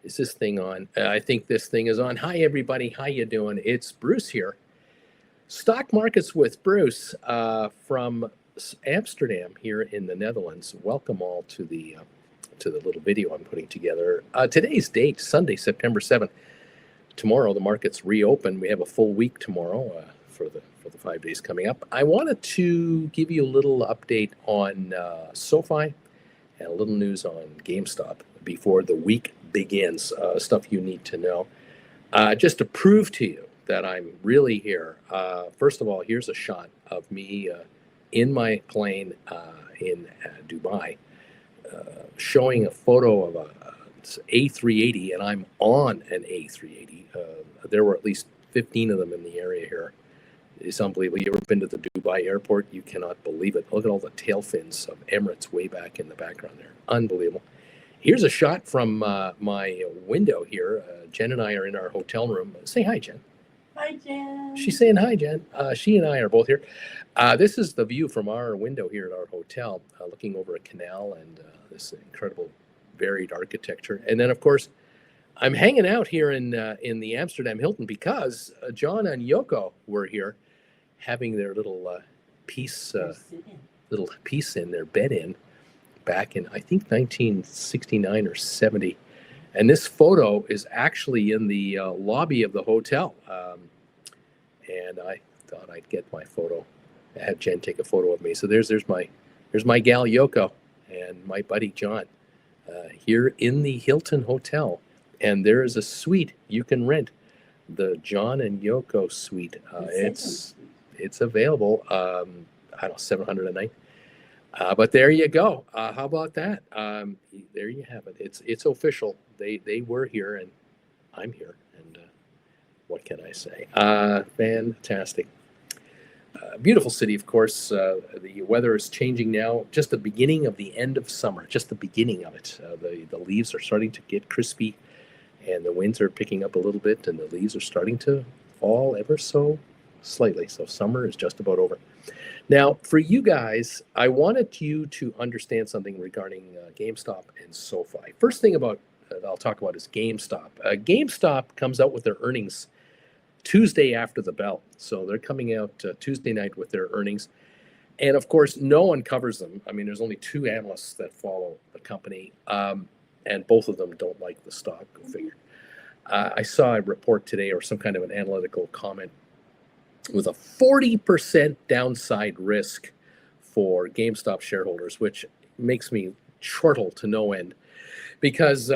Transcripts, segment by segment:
Is this thing on? I think this thing is on. Hi, everybody. How you doing? It's Bruce here. Stock markets with Bruce from Amsterdam here in the Netherlands. Welcome all to the little video I'm putting together. Today's date, Sunday, September 7th. Tomorrow the markets reopen. We have a full week tomorrow for the 5 days coming up. I wanted to give you a little update on Sofi and a little news on GameStop before the week begins. Stuff you need to know. Just to prove to you that I'm really here. First of all, here's a shot of me in my plane in Dubai, showing a photo of a A380, and I'm on an A380. There were at least 15 of them in the area here. It's unbelievable. You ever been to the Dubai airport? You cannot believe it. Look at all the tail fins of Emirates way back in the background there. Unbelievable. Here's a shot from my window here. Jen and I are in our hotel room. Say hi, Jen. Hi, Jen. She's saying hi, Jen. She and I are both here. This is the view from our window here at our hotel, looking over a canal and this incredible varied architecture. And then, of course, I'm hanging out here in the Amsterdam Hilton because John and Yoko were here having their little piece in their bed in back in, I think, 1969 or 70. And this photo is actually in the lobby of the hotel. And I thought I'd get my photo, have Jen take a photo of me. So there's my gal Yoko and my buddy John here in the Hilton Hotel. And there is a suite you can rent, the John and Yoko suite. It's available. I don't know, $700 a night. But there you go. How about that? There you have it. It's official. They were here, and I'm here. And what can I say? Fantastic. Beautiful city, of course. The weather is changing now. Just the beginning of the end of summer. Just the beginning of it. The leaves are starting to get crispy, and the winds are picking up a little bit, and the leaves are starting to fall ever so slightly. So summer is just about over. Now, for you guys, I wanted you to understand something regarding GameStop and Sofi. First thing I'll talk about is GameStop. GameStop comes out with their earnings Tuesday after the bell. So they're coming out Tuesday night with their earnings. And of course, no one covers them. I mean, there's only two analysts that follow the company, and both of them don't like the stock. Go figure. I saw a report today, or some kind of an analytical comment, with a 40% downside risk for GameStop shareholders, which makes me chortle to no end, because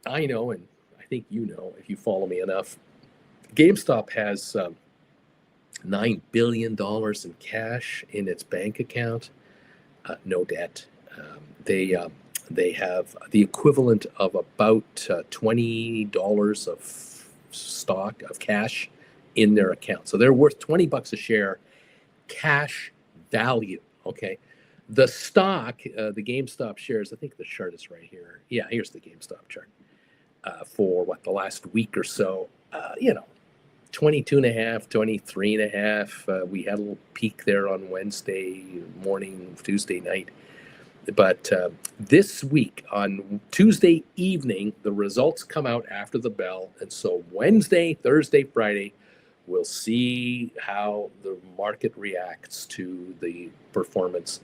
I know, and I think you know, if you follow me enough, GameStop has $9 billion in cash in its bank account, no debt. They have the equivalent of about $20 of stock of cash in their account. So they're worth $20 a share, cash value. Okay. The stock, the GameStop shares, I think the chart is right here. Yeah, here's the GameStop chart for the last week or so. 22.5, 23.5. We had a little peak there on Wednesday morning, Tuesday night. But this week, on Tuesday evening, the results come out after the bell. And so Wednesday, Thursday, Friday, we'll see how the market reacts to the performance,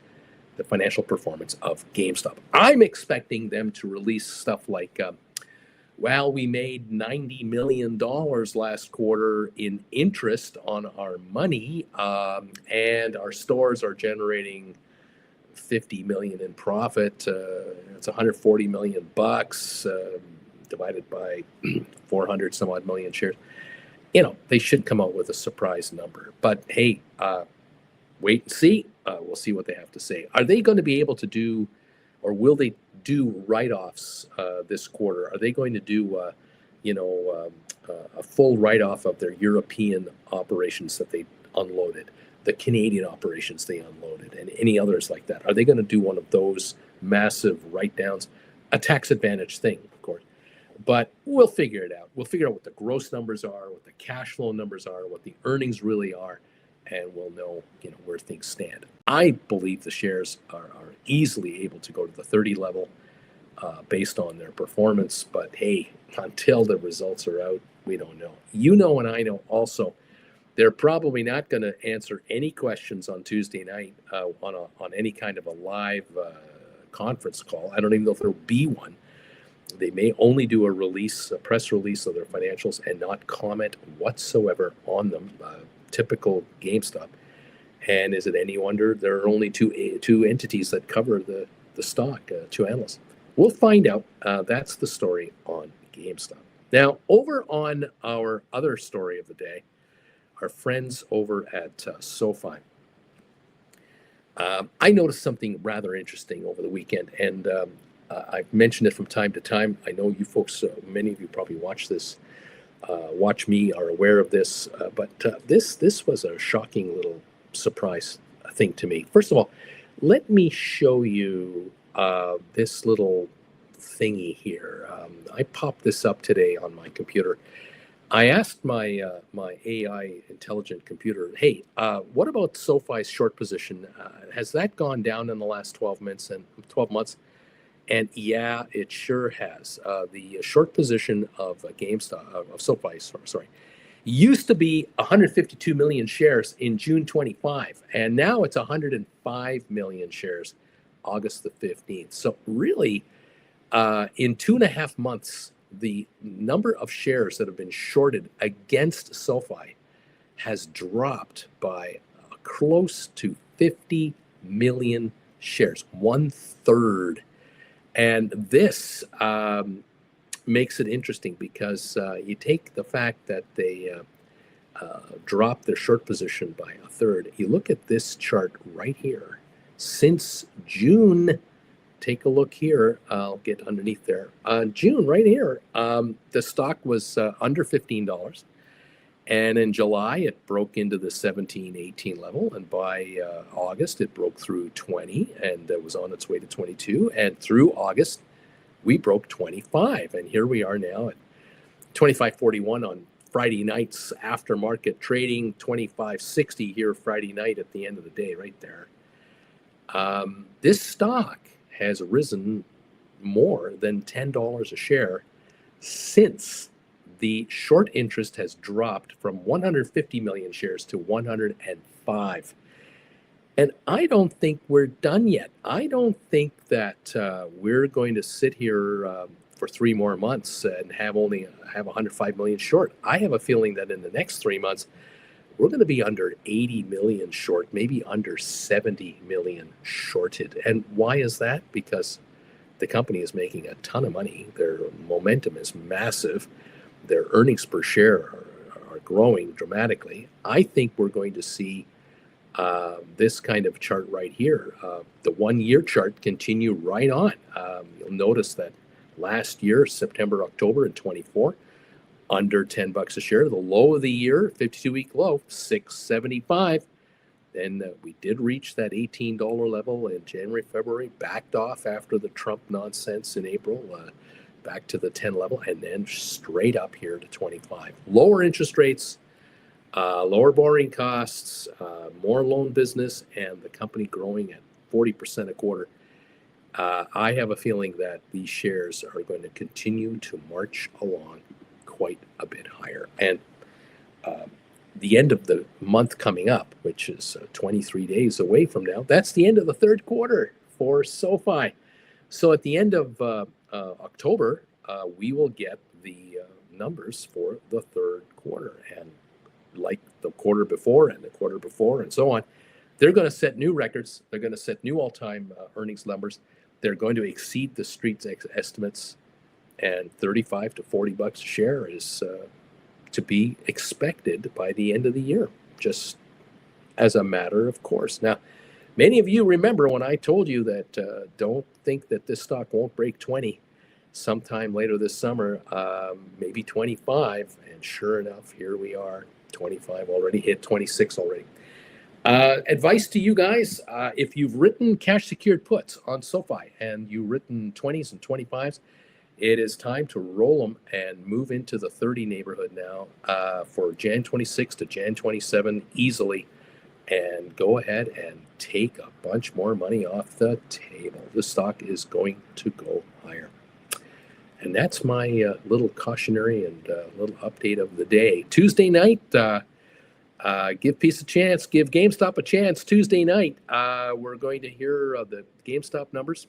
the financial performance of GameStop. I'm expecting them to release stuff like, we made $90 million last quarter in interest on our money, and our stores are generating $50 million in profit. It's $140 million bucks divided by 400 some odd million shares. They should come out with a surprise number. But hey, wait and see. We'll see what they have to say. Are they going to be able to do, or will they do write-offs this quarter? Are they going to do, a full write-off of their European operations that they unloaded, the Canadian operations they unloaded, and any others like that? Are they going to do one of those massive write-downs? A tax-advantage thing, of course. But we'll figure it out. We'll figure out what the gross numbers are, what the cash flow numbers are, what the earnings really are, and we'll know, where things stand. I believe the shares are easily able to go to the 30 level based on their performance. But hey, until the results are out, we don't know. You know, and I know also, they're probably not going to answer any questions on Tuesday night on any kind of a live conference call. I don't even know if there'll be one. They may only do a press release of their financials and not comment whatsoever on them. Typical GameStop. And is it any wonder there are only two entities that cover the stock, two analysts? We'll find out. That's the story on GameStop. Now, over on our other story of the day, our friends over at Sofi. I noticed something rather interesting over the weekend, and I've mentioned it from time to time. I know you folks, many of you probably watch this, watch me, are aware of this, but this was a shocking little surprise thing to me. First of all, let me show you this little thingy here. I popped this up today on my computer. I asked my my AI intelligent computer, "Hey, what about SoFi's short position? Has that gone down in the last 12 months?" And yeah, it sure has. The short position of GameStop of SoFi, sorry, used to be 152 million shares in June 25, and now it's 105 million shares, August the 15th. So really, in 2.5 months, the number of shares that have been shorted against SoFi has dropped by close to 50 million shares, 1/3. And this makes it interesting because you take the fact that they dropped their short position by 1/3. You look at this chart right here. Since June, take a look here. I'll get underneath there. June, right here, the stock was under $15. And in July, it broke into the 17, 18 level. And by August, it broke through 20 and was on its way to 22. And through August, we broke 25. And here we are now at 25.41 on Friday nights after market trading, 25.60 here Friday night at the end of the day, right there. This stock has risen more than $10 a share since the short interest has dropped from 150 million shares to 105. And I don't think we're done yet. I don't think that we're going to sit here for 3 more months and have 105 million short. I have a feeling that in the next 3 months, we're going to be under 80 million short, maybe under 70 million shorted. And why is that? Because the company is making a ton of money. Their momentum is massive. Their earnings per share are growing dramatically. I think we're going to see this kind of chart right here, the 1-year chart, continue right on. You'll notice that last year, September, October in 24, under $10 a share. The low of the year, 52-week low, $6.75. Then we did reach that $18 level in January, February, backed off after the Trump nonsense in April, back to the 10 level, and then straight up here to 25. Lower interest rates, lower borrowing costs, more loan business, and the company growing at 40% a quarter. I have a feeling that these shares are going to continue to march along quite a bit higher. And the end of the month coming up, which is 23 days away from now, that's the end of the third quarter for SoFi. So at the end of October, we will get the numbers for the third quarter. And like the quarter before and the quarter before and so on, they're going to set new records. They're going to set new all-time earnings numbers. They're going to exceed the street's estimates. And $35 to $40 a share is to be expected by the end of the year, just as a matter of course. Now, many of you remember when I told you that don't think that this stock won't break 20 sometime later this summer, maybe 25. And sure enough, here we are, 25 already, hit 26 already. Advice to you guys, if you've written cash secured puts on SoFi and you've written 20s and 25s, it is time to roll them and move into the 30 neighborhood now for Jan 26 to Jan 27 easily, and go ahead and take a bunch more money off the table. The stock is going to go higher. And that's my little cautionary and little update of the day. Tuesday night, give Peace a chance, give GameStop a chance. Tuesday night, we're going to hear the GameStop numbers,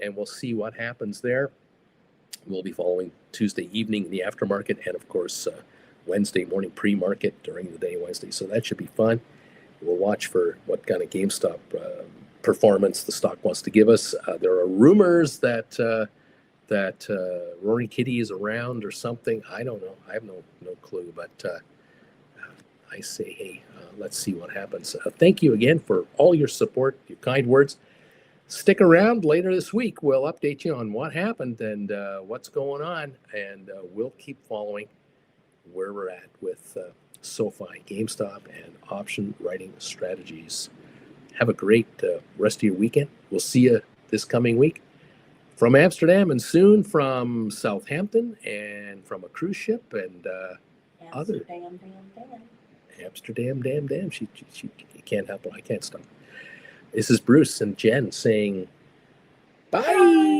and we'll see what happens there. We'll be following Tuesday evening in the aftermarket, and of course, Wednesday morning pre-market during the day Wednesday. So that should be fun. We'll watch for what kind of GameStop performance the stock wants to give us. There are rumors that Roaring Kitty is around or something. I don't know. I have no clue. But I say, hey, let's see what happens. Thank you again for all your support, your kind words. Stick around later this week. We'll update you on what happened and what's going on, and we'll keep following where we're at with Sofi, GameStop, and option writing strategies. Have a great rest of your weekend. We'll see you this coming week from Amsterdam, and soon from Southampton, and from a cruise ship, and other Amsterdam, damn. She can't help it. I can't stop. This is Bruce and Jen saying bye.